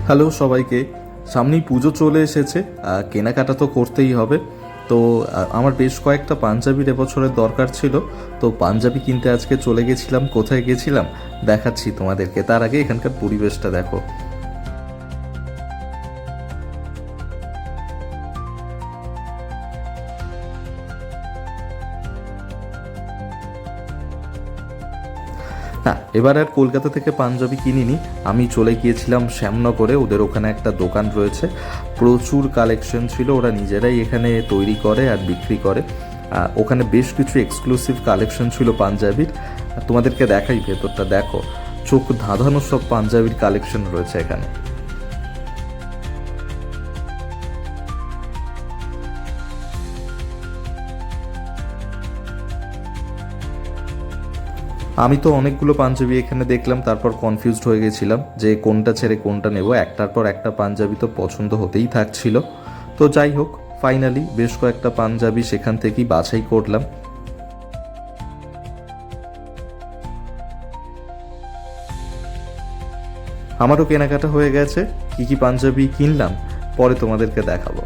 Hello সবাইকে। সামনেই পুজো চলে এসেছে, কেনাকাটা তো করতেই হবে। তো আমার বেশ কয়েকটা পাঞ্জাবির এবছরের দরকার ছিল। তো পাঞ্জাবি কিনতে আজকে চলে গেছিলাম। কোথায় গেছিলাম দেখাচ্ছি তোমাদেরকে, তার আগে এখানকার পরিবেশটা দেখো। না, এবার আর কলকাতা থেকে পাঞ্জাবি কিনিনি। আমি চলে গিয়েছিলাম শ্যামনগরে, ওদের ওখানে একটা দোকান রয়েছে। প্রচুর কালেকশন ছিল, ওরা নিজেরাই এখানে তৈরি করে আর বিক্রি করে। ওখানে বেশ কিছু এক্সক্লুসিভ কালেকশন ছিল পাঞ্জাবির। তোমাদেরকে দেখাই, ভেতরটা দেখো। চোখ ধাঁধানো সব পাঞ্জাবির কালেকশন রয়েছে এখানে। আমি তো অনেকগুলো পাঞ্জাবি এখানে দেখলাম, তারপর কনফিউজড হয়ে গেছিলাম যে কোনটা ছেড়ে কোনটা নেব। একটার পর একটা পাঞ্জাবি তো পছন্দ হতেই থাকছিল। তো যাই হোক, ফাইনালি বেশ কয়েকটা পাঞ্জাবি সেখান থেকেই বাছাই করলাম। আমারও কেনাকাটা হয়ে গেছে। কি কি পাঞ্জাবি কিনলাম পরে তোমাদেরকে দেখাবো।